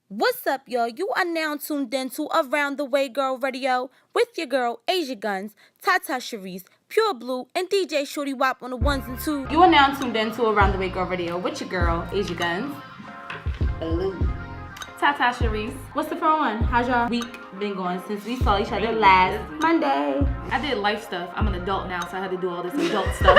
What's up, y'all? You are now tuned in to Around the Way Girl Radio with your girl, Asia Guns, Tata Sharice, Pure Blue, and DJ Shorty Wop on the ones and twos. You are now tuned in to Around the Way Girl Radio with your girl, Asia Guns. Hello. Tata Sharice. What's the phone one? How's y'all week been going since we saw each other last Monday? I did life stuff. I'm an adult now, so I had to do all this adult stuff.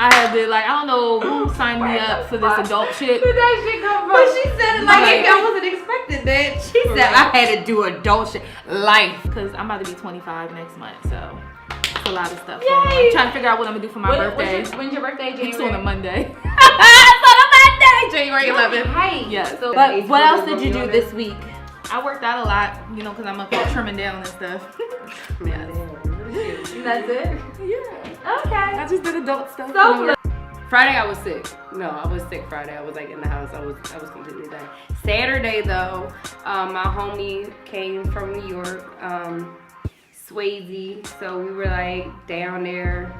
I had to, I don't know who signed me up for this adult shit. Where that shit come from? But she said it like I wasn't expecting that. She said I had to do adult shit. Life. Because I'm about to be 25 next month, so it's a lot of stuff. I'm trying to figure out what I'm going to do for my birthday. When's your birthday, January? It's on a Monday. It's on a Monday, January 11th. Right. Yeah. So, but what else did you do this week? I worked out a lot, because I'm up trimming down and stuff. Yeah. That's it? Yeah. Okay. I just did adult stuff. So Friday I was sick. No, I was sick Friday. I was in the house. I was completely done. Saturday though, my homie came from New York, Swayze. So we were down there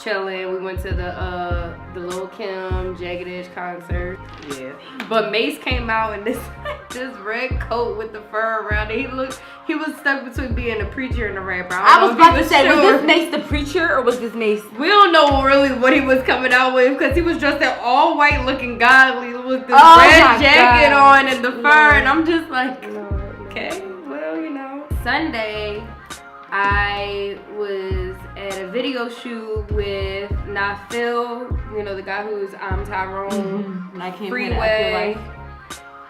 chilling. We went to the Lil Kim Jagged Edge concert. Yeah. But Mace came out in this red coat with the fur around it. He was stuck between being a preacher and a rapper. I was about to say, was this Mace the preacher or was this Mace? We don't know really what he was coming out with because he was dressed in all white looking godly with this red jacket on and the fur. And I'm just okay, well, Sunday, I was at a video shoot with Nafil, the guy who's I'm Tyrone, Freeway,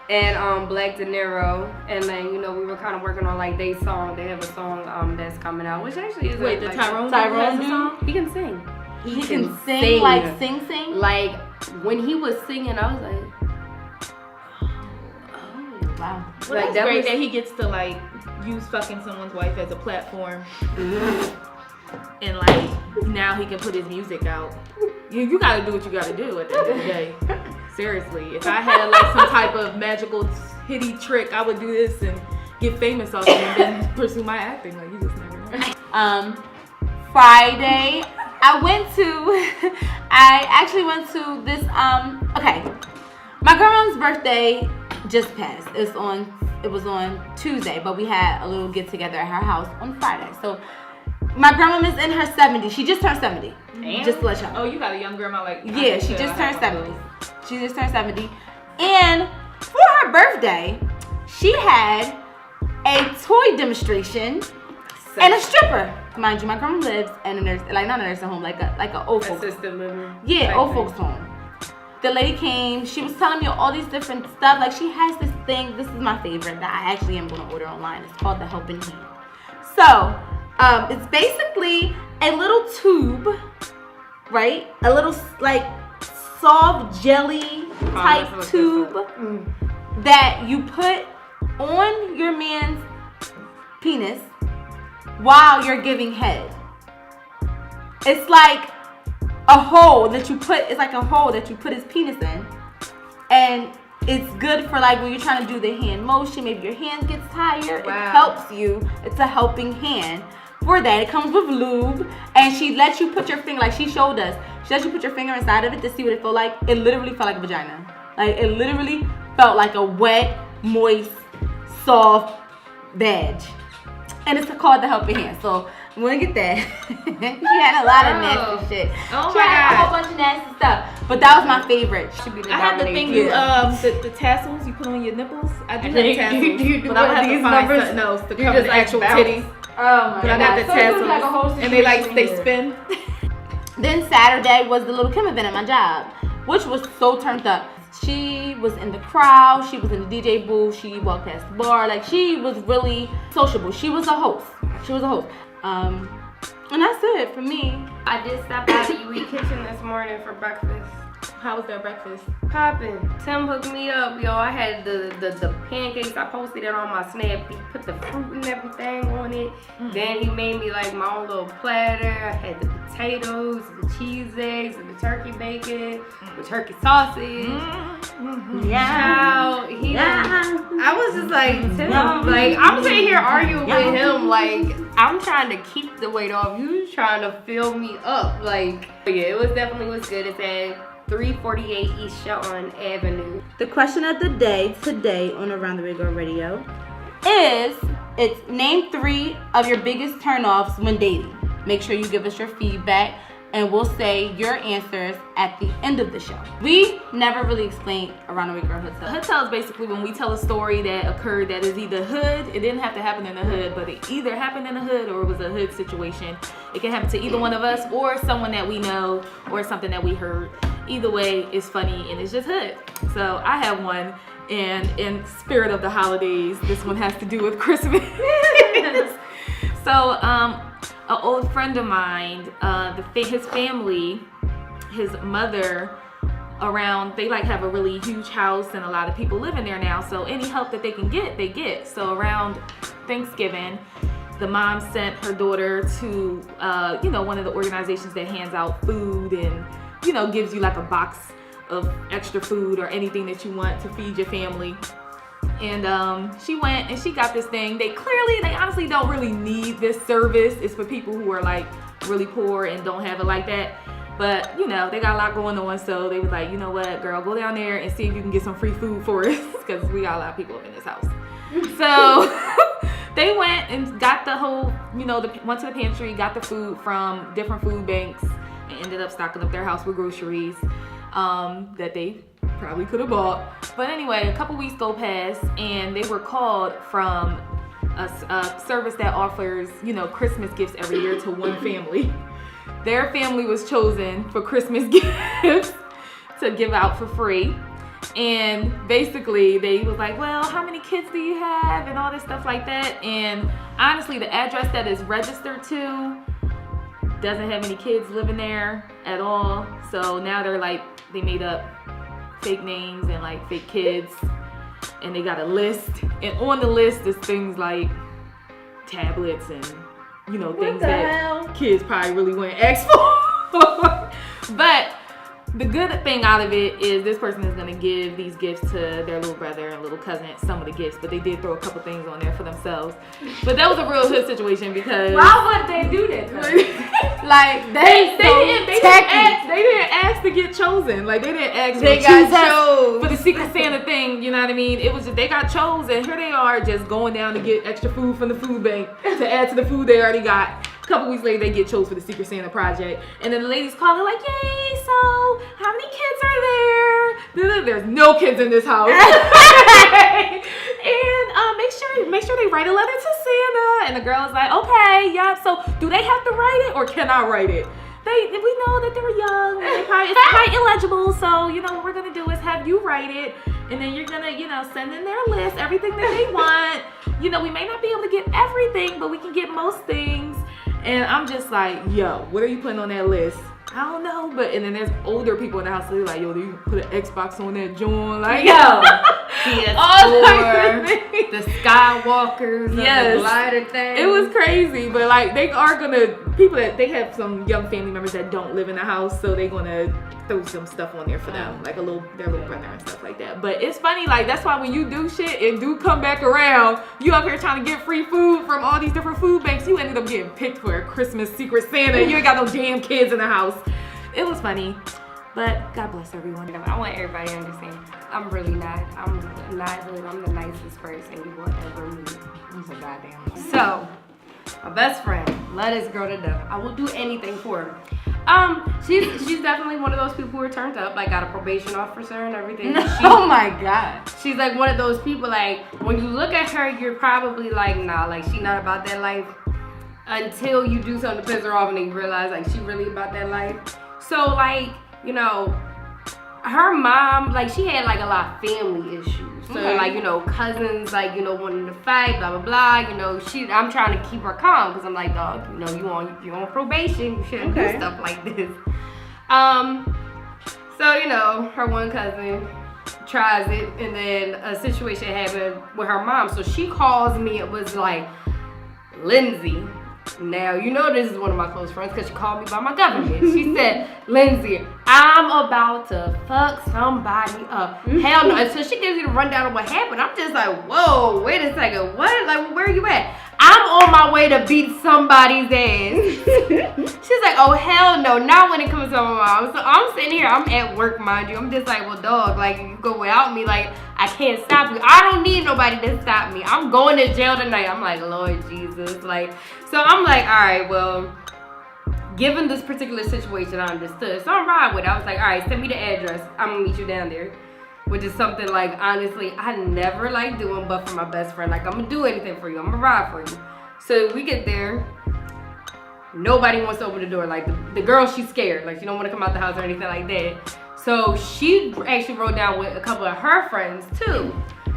and Black De Niro. And then, we were kind of working on their song. They have a song that's coming out, which actually is the Tyrone song. He can sing. He can sing, sing? When he was singing, I was wow. Well, that's great that he gets to use fucking someone's wife as a platform. And now he can put his music out. You gotta do what you gotta do at the end of the day. Seriously, if I had some type of magical hitty trick, I would do this and get famous off it and then pursue my acting. You just never know. Friday, I actually went to this, okay. My grandma's birthday just passed. It was on Tuesday, but we had a little get together at her house on Friday. So my grandma is in her 70s. She just turned 70. Damn. Just to let y'all know. Oh, you got a young grandma Yeah, she just turned 70. She just turned 70. And for her birthday, she had a toy demonstration and a stripper. Mind you, my grandma lives in a not a nursing home, like a old folks. assisted living. Yeah, old folks home. The lady came, she was telling me all these different stuff. She has this thing, this is my favorite that I actually am gonna order online. It's called the Helping Hand. So, it's basically a little tube, right? A little soft jelly type tube that you put on your man's penis while you're giving head. It's like a hole that you put, his penis in, and it's good for when you're trying to do the hand motion. Maybe your hands gets tired. Wow. It helps you. It's a helping hand for that. It comes with lube, and she lets you put your finger, she showed us. She lets you put your finger inside of it to see what it felt like. It literally felt like a vagina. It literally felt like a wet, moist, soft vag. And it's called the Helping Hand. So I'm gonna get that. She had a lot of nasty shit. Oh she had a whole bunch of nasty stuff. But that was my favorite. I have the thing the tassels you put on your nipples. I do have tassels. But I have to find something else to cover the actual titties. Oh my god. I got the tassels. And they spin. Then Saturday was the Lil Kim event at my job, which was so turned up. She was in the crowd. She was in the DJ booth. She walked past the bar. She was really sociable. She was a host. And that's it for me. I did stop by the UE Kitchen this morning for breakfast. How was their breakfast? Poppin'. Tim hooked me up, yo. I had the pancakes. I posted it on my Snap. He put the fruit and everything on it. Mm-hmm. Then he made me my own little platter. I had the potatoes, the cheese eggs, and the turkey bacon, the turkey sausage. Mm-hmm. Yeah. I was just Tim, I'm sitting here arguing with him, I'm trying to keep the weight off. You trying to fill me up, yeah. It was definitely was good. It's at 348 East Shelton Avenue. The question of the day today on Around the Way Girl Radio is, it's name 3 of your biggest turnoffs when dating. Make sure you give us your feedback, and we'll say your answers at the end of the show. We never really explained Around the Way Girl Hood Tell. Hood Tell is basically when we tell a story that occurred that is either hood, it didn't have to happen in the hood, but it either happened in the hood or it was a hood situation. It can happen to either one of us or someone that we know or something that we heard. Either way, it's funny and it's just hood. So I have one, and in spirit of the holidays, this one has to do with Christmas. So, an old friend of mine, his family, his mother, they like have a really huge house and a lot of people live in there now. So any help that they can get, they get. So around Thanksgiving, the mom sent her daughter to, one of the organizations that hands out food and, gives you like a box of extra food or anything that you want to feed your family. And she went and she got this thing. They honestly don't really need this service. It's for people who are like really poor and don't have it like that. But they got a lot going on, so they was like, you know what, girl, go down there and see if you can get some free food for us, because we got a lot of people up in this house. So they went and got the whole, went to the pantry, got the food from different food banks, and ended up stocking up their house with groceries that they probably could have bought. But anyway, a couple weeks go past, and they were called from a service that offers, Christmas gifts every year to one family. Their family was chosen for Christmas gifts to give out for free. And basically they was like, well, how many kids do you have? And all this stuff like that. And honestly, the address that is registered to doesn't have any kids living there at all. So now they made up fake names and like fake kids. And they got a list. And on the list is things like tablets and things that kids probably really wouldn't ask for. But the good thing out of it is this person is going to give these gifts to their little brother and little cousin, some of the gifts, but they did throw a couple things on there for themselves. But that was a real hood situation because... Why would they do that? Like, they didn't ask to get chosen. Like, they didn't ask they got chose for the Secret Santa thing, you know what I mean? It was just, they got chosen. Here they are just going down to get extra food from the food bank to add to the food they already got. A couple weeks later, they get chosen for the Secret Santa project. And then the ladies call, they're like, yay, so how many kids are there? There's no kids in this house. And make sure they write a letter to Santa. And the girl is like, okay, yeah, so do they have to write it or can I write it? We know that they're young. It's probably illegible. So, what we're going to do is have you write it. And then you're going to, send in their list, everything that they want. We may not be able to get everything, but we can get most things. And I'm just like, yo, what are you putting on that list? I don't know, and then there's older people in the house, so they're like, yo, do you put an Xbox on that joint? Like, yo, PS4, the Skywalkers, yes, the glider thing. It was crazy, but like, they are gonna, they have some young family members that don't live in the house, so they're gonna throw some stuff on there for them, like their little brother and stuff like that. But it's funny, like, that's why when you do shit and do come back around, you up here trying to get free food from all these different food banks, you ended up getting picked for a Christmas Secret Santa. You ain't got no damn kids in the house. It was funny, but God bless everyone. I want everybody to understand, I'm really not. I'm not hood. I'm the nicest person you will ever meet. I'm so goddamn. So, my best friend, love this girl to death. I will do anything for her. She's definitely one of those people who are turned up, like got a probation officer and everything. Oh my God. She's like one of those people, like, when you look at her, you're probably like, nah, like, she not about that life. Until you do something to piss her off and then you realize, like, she really about that life. So, like, her mom, like, she had, like, a lot of family issues. So, okay, like, cousins, like, wanting to fight, blah, blah, blah. I'm trying to keep her calm because I'm like, dog, you're on probation. You shouldn't do stuff like this. So, her one cousin tries it, and then a situation happened with her mom. So, she calls me. It was like, Lindsay. Now, this is one of my close friends because she called me by my government. She said, Lindsay, I'm about to fuck somebody up. Hell no. And so she gives you the rundown of what happened. I'm just like, whoa, wait a second. What? Like, where are you at? I'm on my way to beat somebody's ass. She's like, oh, hell no. Not when it comes to my mom. So I'm sitting here. I'm at work, mind you. I'm just like, well, dog, like, you go without me. Like, I can't stop you. I don't need nobody to stop me. I'm going to jail tonight. I'm like, Lord Jesus. Like, so I'm like, all right, well, given this particular situation, I understood. So I'm riding with it. I was like, all right, send me the address. I'm going to meet you down there. Which is something, like, honestly, I never like doing, but for my best friend. Like, I'm going to do anything for you. I'm going to ride for you. So we get there. Nobody wants to open the door. Like, the girl, she's scared. Like, she don't want to come out the house or anything like that. So she actually rode down with a couple of her friends, too.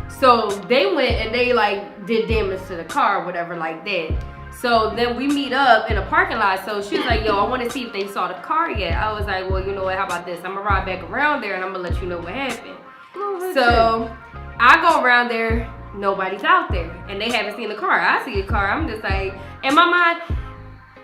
So they went and they, like, did damage to the car or whatever like that. So then we meet up in a parking lot. So she was like, yo, I want to see if they saw the car yet. I was like, well, you know what? How about this? I'm going to ride back around there and I'm going to let you know what happened. So I go around there, nobody's out there, and they haven't seen the car. I see the car, I'm just like, in my mind,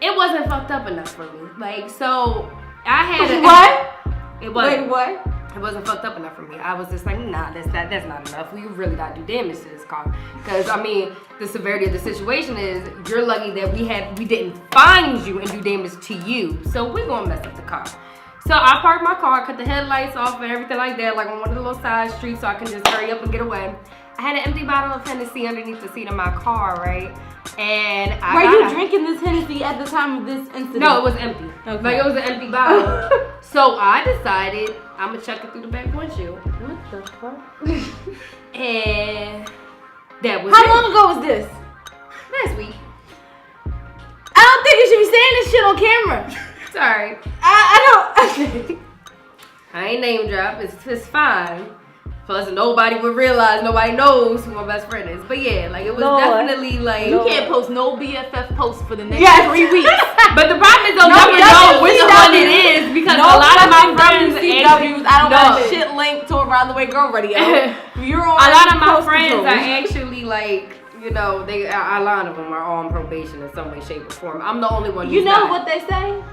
it wasn't fucked up enough for me. Like, so I had What? It wasn't. Wait, what? It wasn't fucked up enough for me. I was just like, nah, that's not enough. We really gotta do damage to this car. Because I mean, the severity of the situation is you're lucky that we didn't find you and do damage to you. So we're gonna mess up the car. So I parked my car, cut the headlights off and everything like that, like on one of the little side streets so I can just hurry up and get away. I had an empty bottle of Hennessy underneath the seat of my car, right? And Were you drinking this Hennessy at the time of this incident? No, it was empty. Okay. Like, it was an empty bottle. So I decided I'm going to check it through the back windshield. What the fuck? And that was How it. long ago was this? Last week. I don't think you should be saying this shit on camera. Sorry. I don't. I ain't name drop. It's fine. Plus, nobody would realize, nobody knows who my best friend is. But yeah, like, it was definitely like. You can't post no BFF posts for the next 3 weeks. But the problem is, they'll No, never know which one it is because No a lot of my fucking friends. WCWs. I don't No. got shit linked to Around the Way Girl Radio. You're on. A lot of my post friends control. are actually like, you know, a lot of them are on probation in some way, shape, or form. I'm the only one who's You know not. what they say?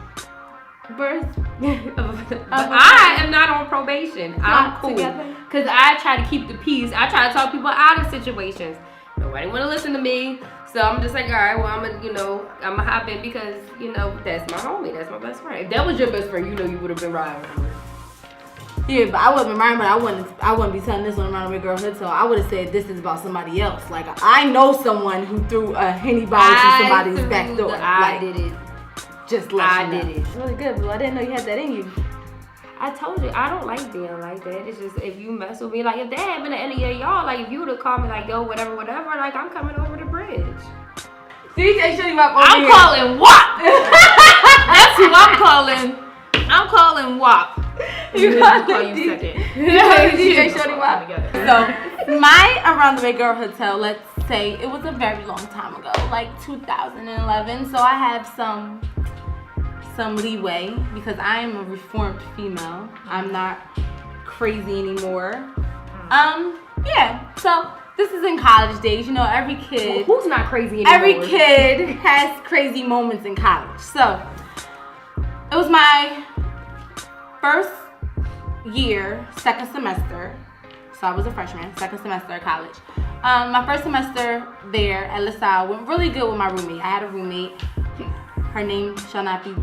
Birth. But I am not on probation. I'm Not cool. together. Because I try to keep the peace. I try to talk people out of situations. Nobody want to listen to me. So I'm just like, all right, well, I'm going to hop in because, you know, that's my homie. That's my best friend. If that was your best friend, you know you would have been riding with her. Yeah, but I wasn't reminded, but I wouldn't be telling this on Around the Way Girl Hood, so I would have said this is about somebody else. Like, I know someone who threw a Henny bottle to somebody's back door. I Like, did it. Just let I you know. did it. It's really good, but I didn't know you had that in you. I told you, I don't like being like that. It's just, if you mess with me, like, if that happened to any of y'all, like, if you would have called me, like, yo, whatever, like, I'm coming over the bridge. DJ Shorty Wap over I'm here. calling WAP. That's who I'm calling. I'm calling WAP. You I'll call call you second. DJ Shorty Wap. Together. So, my Around the Way Girl Hotel, let's say it was a very long time ago, like 2011. So I have some leeway because I am a reformed female. I'm not crazy anymore. Yeah. So this is in college days. You know, every kid. Who's not crazy anymore? Every kid has crazy moments in college. So it was my first year, second semester. So I was a freshman, second semester of college. My first semester there at LaSalle went really good with my roommate. I had a roommate. Her name shall not be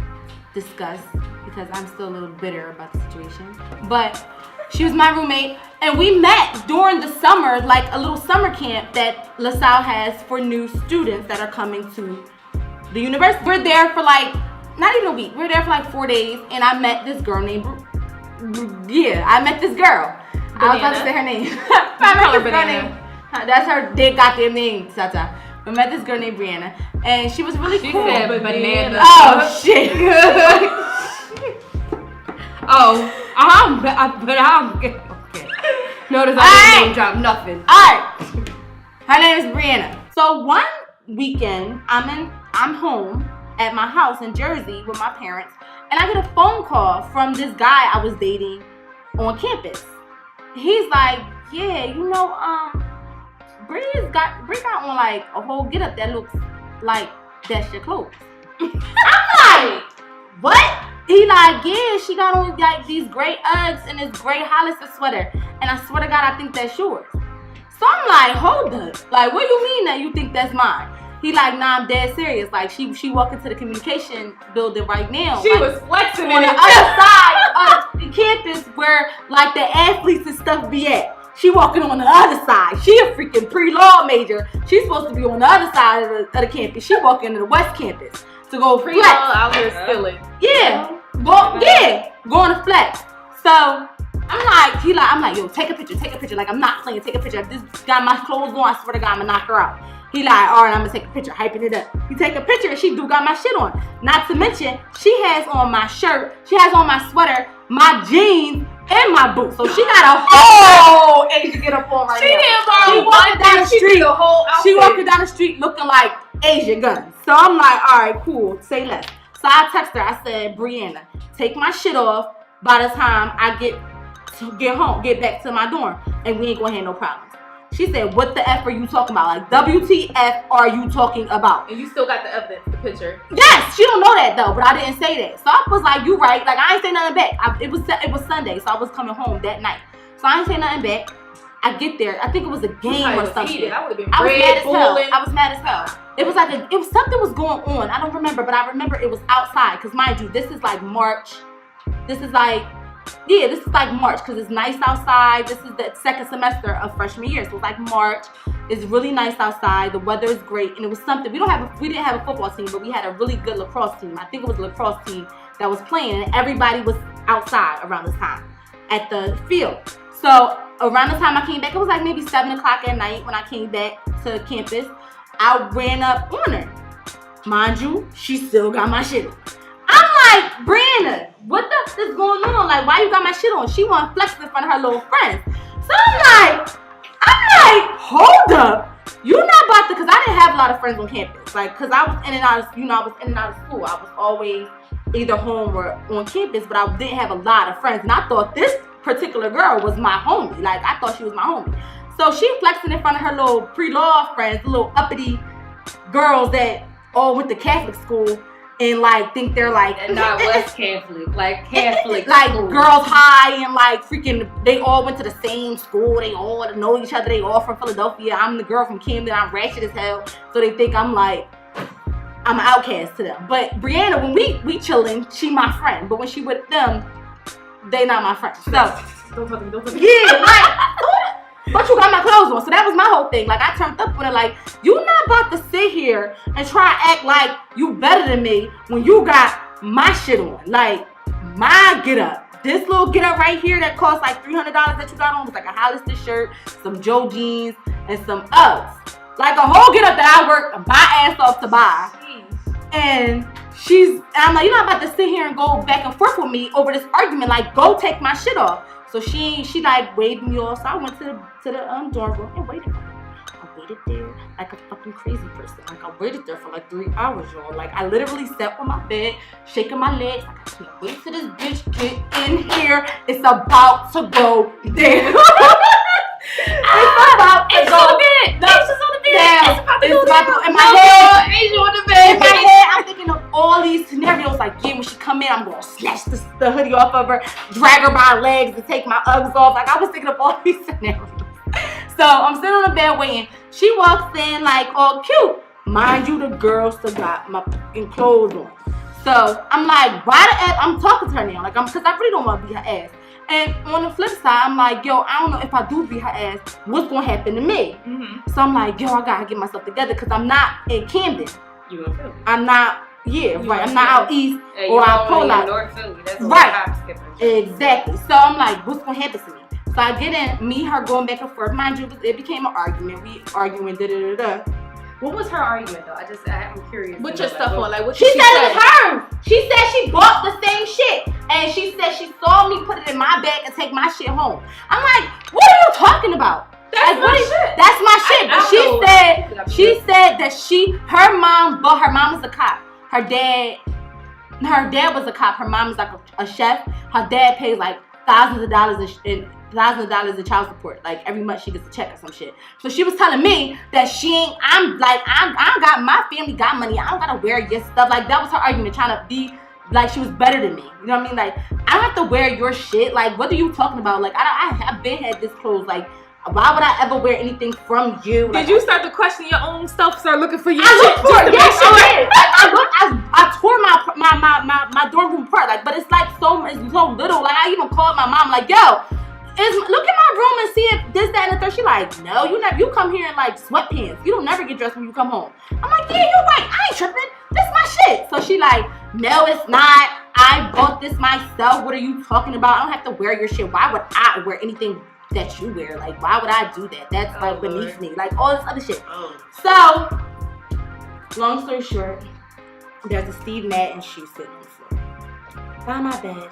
discussed because I'm still a little bitter about the situation. But she was my roommate, and we met during the summer, like a little summer camp that LaSalle has for new students that are coming to the university. We're there for like, not even a week. We're there for like 4 days, and I met this girl named, I met this girl. I was about to say her name. I met this girl named, that's her, they got their name, Tata. We met this girl named Brianna, and she was really cool. said banana. Oh, shit. But I'm okay. Notice I didn't name drop nothing. Alright. Her name is Brianna. So one weekend, I'm home at my house in Jersey with my parents, and I get a phone call from this guy I was dating on campus. He's like, yeah, you know, Brie got on like a whole get up that looks like that's your clothes. I'm like, what? He like, yeah, she got on like these gray Uggs and this gray Hollister sweater, and I swear to God, I think that's yours. So I'm like, hold up, like, what do you mean that you think that's mine? He like, nah, I'm dead serious. Like, she walked into the communication building right now. She like, was flexing on in the it. other side of the campus where like the athletes and stuff be at. She walking on the other side. She a freaking pre-law major. She's supposed to be on the other side of the campus. She walking to the West Campus to go Pre-law flex. out here stealing. Yeah, going to flex. So I'm like, yo, take a picture. Like, I'm not playing, take a picture. If this got my clothes on, I swear to God, I'm gonna knock her out. He like, all right, I'm gonna take a picture, hyping it up. He take a picture and she do got my shit on. Not to mention, she has on my shirt, she has on my sweater, my jeans, and my boots. So she got a whole Asia get up on right now. She didn't borrow She walking down the She street. did the whole outfit. She walking down the street looking like Asian guns. So I'm like, all right, cool, say less. So I text her, I said, Brianna, take my shit off by the time I get home, get back to my dorm, and we ain't gonna have no problems. She said, what the F are you talking about? Like, WTF are you talking about? And you still got the evidence, the picture. Yes, she don't know that though, but I didn't say that. So I was like, you right. Like, I ain't say nothing back. It was Sunday, so I was coming home that night. So I ain't say nothing back. I get there. I think it was a game or something. I would have been I was mad as hell. bulling. I was mad as hell. It was like something was going on. I don't remember, but I remember it was outside. Cause mind you, this is like March. This is like March because it's nice outside. This is the second semester of freshman year, so it's like March. It's really nice outside. The weather is great, and it was something. We didn't have a football team, but we had a really good lacrosse team. I think it was a lacrosse team that was playing, and everybody was outside around this time at the field. So around the time I came back, it was like maybe 7 o'clock at night when I came back to campus. I ran up on her. Mind you, she still got my shit on. I'm like, Brianna, what the f is going on? Like, why you got my shit on? She want to flex in front of her little friends. So I'm like, hold up. You not about to, because I didn't have a lot of friends on campus. Like, because I was in and out of, school. I was always either home or on campus, but I didn't have a lot of friends. And I thought this particular girl was my homie. Like, I thought she was my homie. So she flexing in front of her little pre-law friends, the little uppity girls that all went to Catholic school and like think they're like And not West Catholic, like Catholic like school. girls high and like freaking they all went to the same school, they all know each other, they all from Philadelphia. I'm the girl from Camden, I'm ratchet as hell, so they think I'm like I'm an outcast to them. But Brianna, when we chilling, she my friend, but when she with them, they not my friend. So Don't talk to me. yeah, like but you got my clothes on, so that was my whole thing. Like, I turned up with it, like, you not about to sit here and try to act like you better than me when you got my shit on. Like, my get up. This little get up right here that cost like $300 that you got on was like a Hollister shirt, some Joe jeans, and some Uggs. Like a whole get up that I worked my ass off to buy. And I'm like, you're not about to sit here and go back and forth with me over this argument. Like, go take my shit off. So she like waved me off. So I went to the dorm room and waited for her. I waited there like a fucking crazy person. Like, I waited there for like 3 hours, y'all. Like, I literally sat on my bed, shaking my legs. Like, I can't wait till this bitch get in here. It's about to go down. It's about to go down. It's about to go in my head. Asia on the bed. In my head, I'm thinking of all these scenarios. Like, yeah, when she come in, I'm gonna snatch the hoodie off of her, drag her by her legs, and take my Uggs off. Like, I was thinking of all these scenarios. So I'm sitting on the bed waiting. She walks in like all cute. Mind you, the girl still got my fucking clothes on. So I'm like, why the F? I'm talking to her now, like, because I really don't want to beat her ass. And on the flip side, I'm like, yo, I don't know if I do beat her ass, what's gonna happen to me? Mm-hmm. So I'm like, yo, I gotta get myself together because I'm not in Camden. You in Philly? I'm not, yeah, You right. in I'm not out east Hey, or you out only in Polack. North Philly. That's Right. Hop skipping. Exactly. So I'm like, what's gonna happen to me? So I get in, me, her going back and forth. Mind you, it became an argument. We arguing, da-da-da-da. What was her argument though? I'm curious. Put to your know, stuff like, on. Like, what She did said it was hers. She said she bought the same shit. And she said she saw me put it in my bag and take my shit home. I'm like, what are you talking about? That's Like, my shit. That's my shit. I But don't know. she said that her mom was a cop. Her dad was a cop. Her mom was like a chef. Her dad pays like thousands of dollars in child support. Like, every month she gets a check or some shit. So she was telling me that I got, my family got money. I don't gotta wear your stuff. Like, that was her argument, trying to be like she was better than me. You know what I mean? Like, I don't have to wear your shit. Like, what are you talking about? Like, I've been had this clothes like Why would I ever wear anything from you? Did you start to question your own stuff? Start looking for your I shit looked for it. just to Yes, make sure? I did. I tore my dorm room apart. Like, but it's like it's so little. Like, I even called my mom. Like, yo, look at my room and see if this, that, and the third. She like, no, you come here in like sweatpants. You don't never get dressed when you come home. I'm like, yeah, you're right. I ain't tripping. This is my shit. So she like, no, it's not. I bought this myself. What are you talking about? I don't have to wear your shit. Why would I wear anything that you wear? Like, why would I do that? That's like beneath me. Like all this other shit. So, long story short, there's a Steve Madden shoe sitting on the floor by my bed.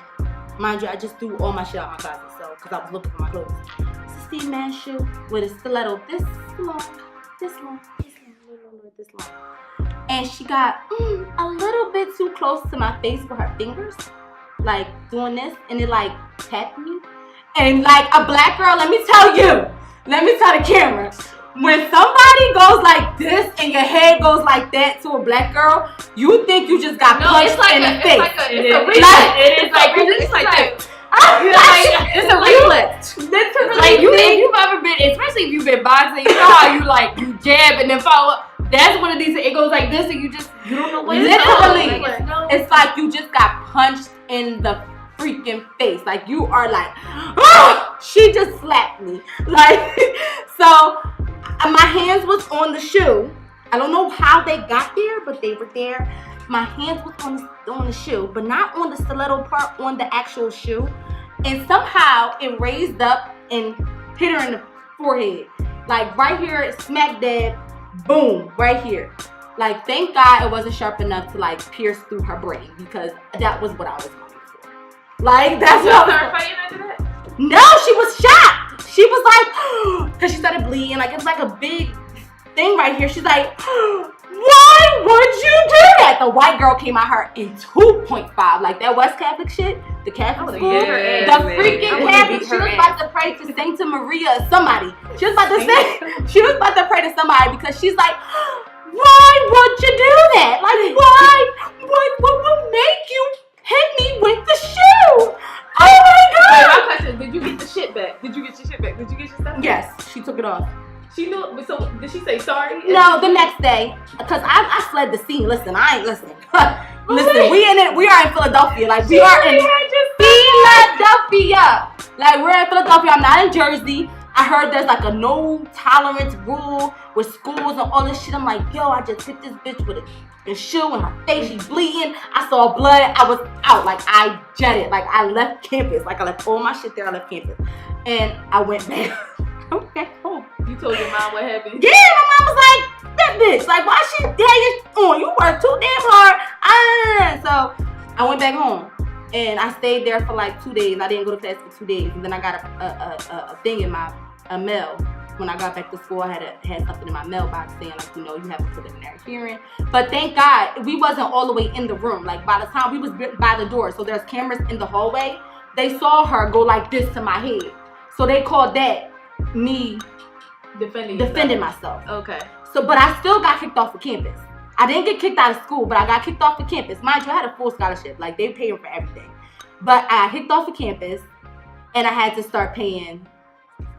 Mind you, I just threw all my shit out my closet, so because I was looking for my clothes. It's a Steve Madden shoe with a stiletto this long, and she got a little bit too close to my face with her fingers, like doing this, and it like tapped me. And like a black girl, let me tell the camera, when somebody goes like this and your head goes like that to a black girl, you think you just got punched in the face. It's a reflex. Like if you've ever been, especially if you've been boxing, you know how you jab and then follow up. That's one of these. It goes like this, and you don't know what literally. It's like you just got punched in the freaking face. Like you are like, oh! She just slapped me. Like so, my hands was on the shoe. I don't know how they got there, but they were there. My hands was on the shoe, but not on the stiletto part, on the actual shoe. And somehow it raised up and hit her in the forehead. Like right here, smack dab, boom, right here. Like thank God it wasn't sharp enough to like pierce through her brain, because that was what I was going for. Like that's what I was fighting after that? No, she was shocked. She was like, because she started bleeding. Like it was like a big thing right here. She's like, why would you do that? The white girl came at her in 2.5. Like that West Catholic shit, the Catholic school, the freaking Catholic. She was about to pray to Saint Maria or somebody. She was about to pray to somebody, because she's like, why would you do that? Like why? What would make you hit me with the shoe? Oh my God! Wait, my question: did you get the shit back? Did you get your shit back? Did you get your stuff back? Yes, she took it off. She knew. So did she say sorry? No, the next day, because I fled the scene. Listen, I ain't listening. Listen, we are in Philadelphia. Like we are in Philadelphia. Like we're in Philadelphia. I'm not in Jersey. I heard there's like a no tolerance rule with schools and all this shit. I'm like, yo, I just hit this bitch with a shoe in her face. She's bleeding. I saw blood. I was out. Like I jetted. Like I left campus. Like I left all my shit there. I left campus, and I went back. Okay, home. You told your mom what happened? Yeah, my mom was like, that bitch. Like why she on? You work too damn hard. So I went back home. And I stayed there for like 2 days. I didn't go to class for 2 days. And then I got a thing in my mail. When I got back to school, I had something in my mailbox saying like, you have a preliminary hearing. But thank God we wasn't all the way in the room. Like by the time we was by the door, so there's cameras in the hallway. They saw her go like this to my head. So they called that me defending myself. Okay. So, but I still got kicked off of campus. I didn't get kicked out of school, but I got kicked off the campus. Mind you, I had a full scholarship. Like, they paying for everything. But I got kicked off the campus, and I had to start paying,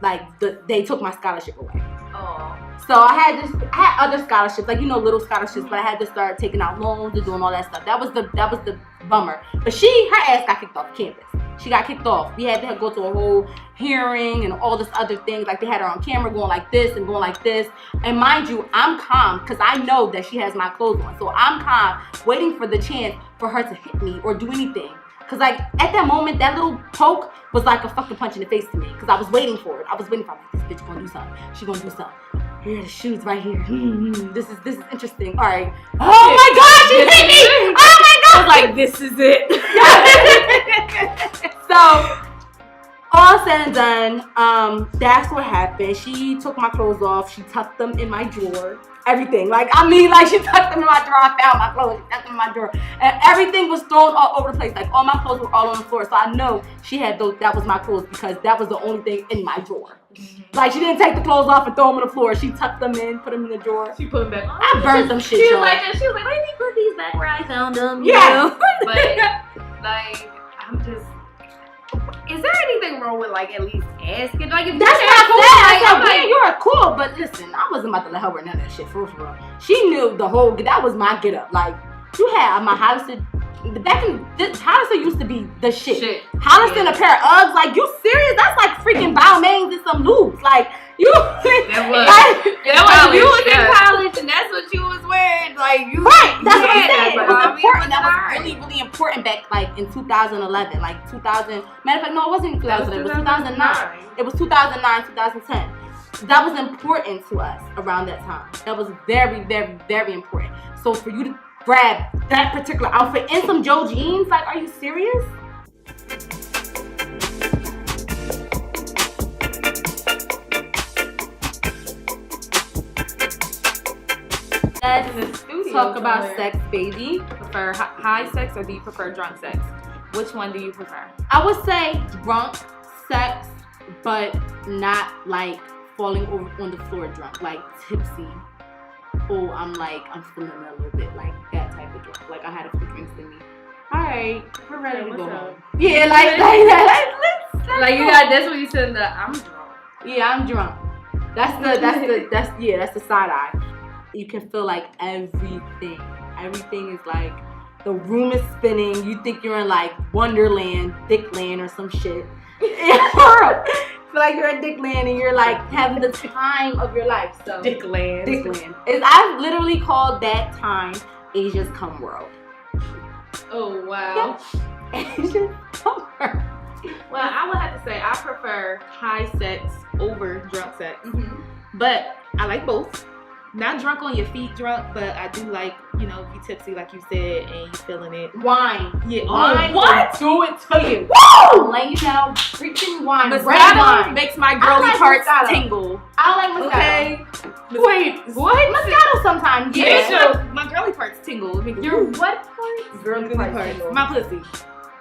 like, they took my scholarship away. Oh. So I had other scholarships, like, little scholarships, but I had to start taking out loans and doing all that stuff. That was the bummer. But her ass got kicked off the campus. She got kicked off. We had to go to a whole hearing and all this other things. Like they had her on camera going like this and going like this. And mind you, I'm calm because I know that she has my clothes on. So I'm calm, waiting for the chance for her to hit me or do anything. Because like at that moment, that little poke was like a fucking punch in the face to me. Because I was waiting for it. I was waiting for like, this bitch gonna do something. She gonna do something. Here, the shoes right here. This is interesting. All right. Oh my God, she hit me! Oh my God! I was like, this is it. So, all said and done, that's what happened. She took my clothes off. She tucked them in my drawer. Everything. Like she tucked them in my drawer. I found my clothes. She tucked them in my drawer. And everything was thrown all over the place. Like, all my clothes were all on the floor. So I know she had those. That was my clothes because that was the only thing in my drawer. Like, she didn't take the clothes off and throw them on the floor. She tucked them in, put them in the drawer. She put them back on. I burned them shit, She was y'all. like, let me put these back where I found them. Yeah. But, like, I'm just... is there anything wrong with like at least asking? Like if That's you what cool, I said. I'm Like, you're cool, but listen, I wasn't about to let her wear none of that shit for real. She knew the whole. That was my get up. Like you had my Hollister. Back in Hollister used to be the shit. Hollister and a pair of Uggs. Like you serious? That's like freaking Balmains and some loops. Like you. That was. Like, That was you was in college and that's what you was wearing. Like you. right. That's what I'm yeah, saying. It but was I mean, important. That was alright. really, really important back like in 2011. Like 2000. Matter of fact, no, it wasn't 2011. It was 2009. It was 2009, 2010. That was important to us around that time. That was very, very, very important. So for you to grab that particular outfit and some Joe jeans, like, are you serious? Let's talk about sex, baby. Prefer high sex or do you prefer drunk sex? Which one do you prefer? I would say drunk sex, but not like falling over on the floor drunk, like tipsy. Oh, I'm feeling a little bit like that type of drunk. Like I had a few drinks in me. All right, we're ready to go home. Yeah, like that. Let's You go. got that's what you said. I'm drunk. Yeah, I'm drunk. That's the side eye. You can feel like everything. Everything is like the room is spinning. You think you're in like Wonderland, Dickland, or some shit. Feel like you're at Dickland and you're like having the time of your life. So Dickland. I've literally called that time Asia's cum world. Oh wow. Asia's cum world. Well, I would have to say I prefer high sex over drunk sex. Mm-hmm. But I like both. Not drunk on your feet drunk, but I do like, you know, be tipsy like you said and you feeling it. Wine. Yeah. Wine. What? Do it to you. Woo! I'm laying down freaking wine. Red Moscato wine. makes my girly like parts Moscato. tingle. I like Moscato. Okay. Wait, what? Moscato sometimes. Yeah, Yeah. sure. My girly parts tingle. It makes Your what part? Girly parts. my pussy.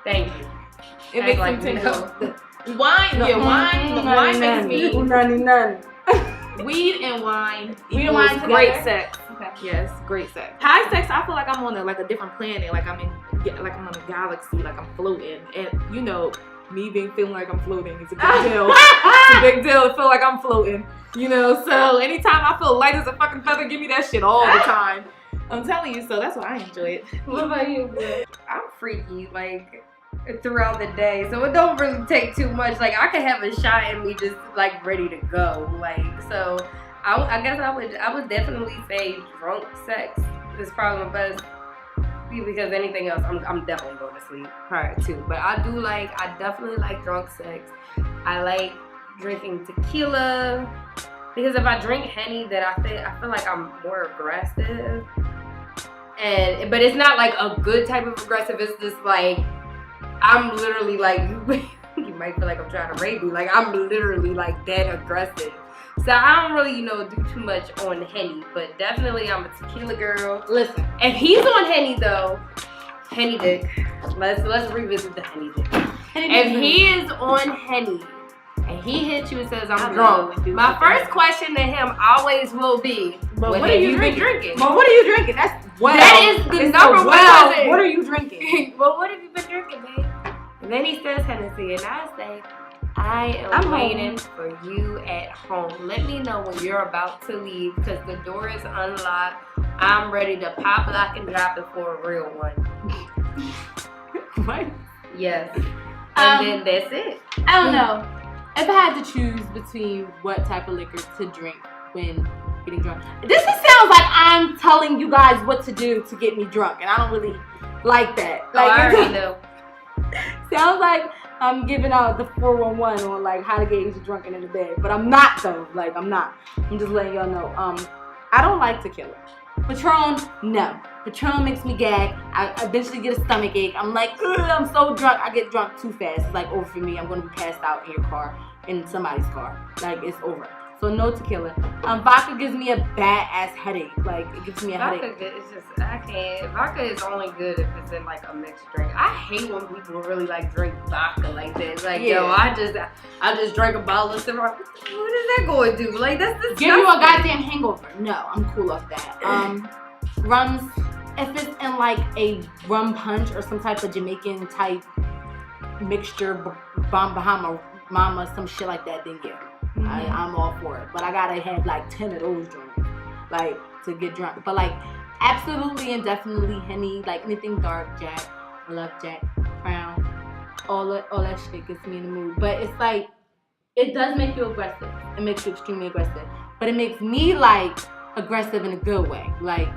Thank you. It Act makes like them you tingle. Wine, yeah, wine makes me None. weed and wine. Weed and equals wine great together? sex. Okay. Yes, great sex. High sex, I feel like I'm on a different planet. Like I'm on a galaxy. Like I'm floating, and you know, me feeling like I'm floating is a big deal. It's a big deal to feel like I'm floating. You know, so anytime I feel light as a fucking feather, give me that shit all the time. I'm telling you, so that's why I enjoy it. What about you, bro? I'm freaky, like, throughout the day. So it don't really take too much. Like, I could have a shot and be just, like, ready to go. Like, so I guess I would definitely say drunk sex is probably my best. Because anything else, I'm definitely going to sleep prior to. But I definitely like drunk sex. I like drinking tequila. Because if I drink Henny, then I feel like I'm more aggressive. But it's not like a good type of aggressive. It's just like I'm literally like you might feel like I'm trying to rape you. Like I'm literally like that aggressive. So I don't really, do too much on Henny, but definitely I'm a tequila girl. Listen, If he's on Henny though, Henny dick. Let's revisit the Henny dick. If he is on Henny and he hits you and says I'm drunk, my first question to him always will be, but what what have are you you been drinking? drinking? But what are you drinking? That's That is the number one question. What are you drinking? Well, what have you been drinking, babe? And then he says Hennessy, and I say, I'm I'm waiting for you at home. Let me know when you're about to leave, because the door is unlocked. I'm ready to pop, lock, and drop it for a real one. What? Yes. And then that's it. I don't know. If I had to choose between what type of liquor to drink when getting drunk, this just sounds like I'm telling you guys what to do to get me drunk, and I don't really like that. Like, I already know. sounds like I'm giving out the 411 on like how to get you drunken in the bed, but I'm not though. Like I'm not. I'm just letting y'all know. I don't like tequila. Patron, no. Patron makes me gag. I eventually get a stomach ache. I'm like, ugh, I'm so drunk. I get drunk too fast. It's like over for me. I'm gonna be passed out in your car, in somebody's car. Like it's over. So no tequila. Vodka gives me a bad ass headache. Like it gives me a headache. I can't. Vodka is only good if it's in like a mixed drink. I hate when people really like drink vodka like that. Like yo, I just drank a bottle of cinnamon. What is that going to do? Like that's disgusting. Give you a goddamn hangover. No, I'm cool off that. Rums, if it's in like a rum punch or some type of Jamaican type mixture, Bahama Mama, some shit like that, then yeah, I'm all for it. But I gotta have like 10 of those drinks, like to get drunk. But like absolutely and definitely Henny, like anything dark, Jack. I love Jack, Crown, all that shit gets me in the mood. But it's like it does make you aggressive. It makes you extremely aggressive. But it makes me like aggressive in a good way. Like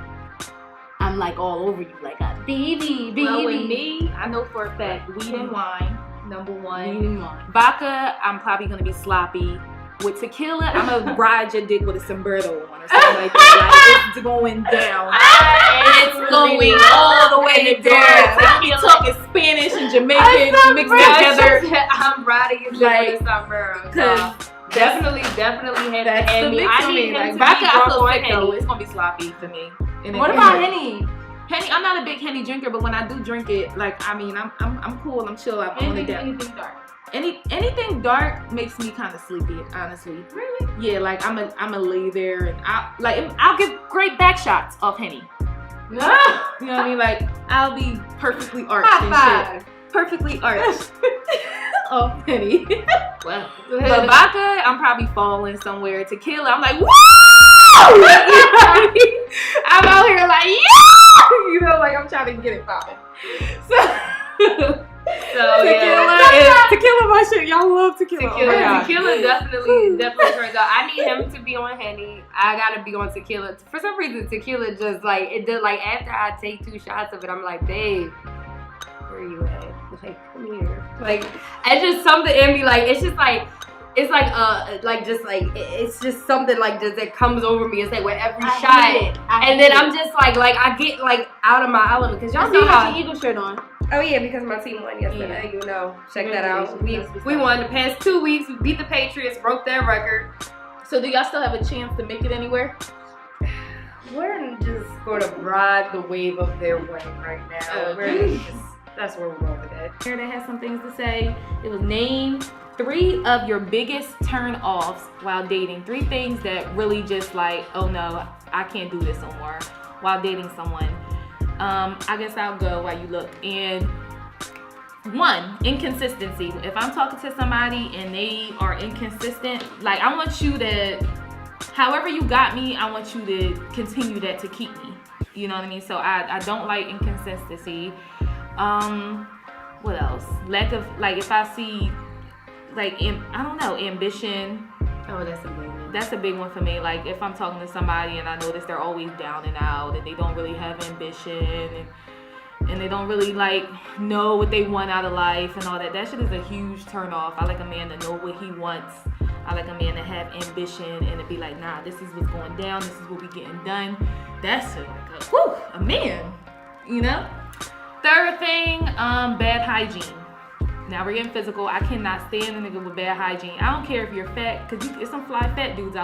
I'm like all over you, like a baby. Well, with me, I know for a fact, weed and wine, number one. Weed and wine. Vodka, I'm probably gonna be sloppy. With tequila, I'm gonna ride your dick with a sombrero on or something like that. Like, it's going down. It's going all the way down. Like, you're talking Spanish and Jamaican mixed together. I'm riding his dick with a sombrero. Definitely had to hand me. I need him to vodka, be I drunk feel on like Henny. it's gonna be sloppy for me. And What about Henny? Henny, I'm not a big Henny drinker, but when I do drink it, like I mean, I'm cool. I'm chill. I'm on it down. Anything dark. Anything dark makes me kind of sleepy, honestly. Really? Yeah, like I'm a lay there and I'll get great back shots off Henny. You know what I mean? Like I'll be perfectly arched and shit. Perfectly arched off Henny. Wow. But vodka, I'm probably falling somewhere. Tequila, I'm like, woo! I'm out here like, yeah! You know, like I'm trying to get it popping. So tequila, my shit. Y'all love tequila. Tequila definitely turns out. I need him to be on Henny. I gotta be on tequila. For some reason, tequila just like it does. Like after I take 2 shots of it, I'm like, babe, where are you at? Like, come here. Like it's just something in me. Like it's just like. It's it's just something like just that comes over me. It's like with every shot, and then I'm just like I get like out of my element because y'all know how Eagle shirt on. Oh yeah, because my team won yesterday. Yeah. You know, check that out. We That's what's won the past 2 weeks. We beat the Patriots, broke their record. So do y'all still have a chance to make it anywhere? We're just gonna ride the wave of their win right now. That's where we're going with that. Here, that has some things to say. It was name 3 of your biggest turn-offs while dating. 3 things that really just like, oh no, I can't do this no more while dating someone. I guess I'll go while you look. And 1, inconsistency. If I'm talking to somebody and they are inconsistent, like I want you to, however you got me, I want you to continue that to keep me. You know what I mean? So I don't like inconsistency. What else? Lack of, like if I see like I don't know, ambition. Oh, that's a big one. That's a big one for me. Like if I'm talking to somebody and I notice they're always down and out and they don't really have ambition and they don't really like know what they want out of life and all that. That shit is a huge turn off. I like a man to know what he wants. I like a man to have ambition and to be like, nah, this is what's going down. This is what we getting done. That's a man, you know? 3rd thing, bad hygiene. Now we're getting physical. I cannot stand a nigga with bad hygiene. I don't care if you're fat, because there's some fly fat dudes out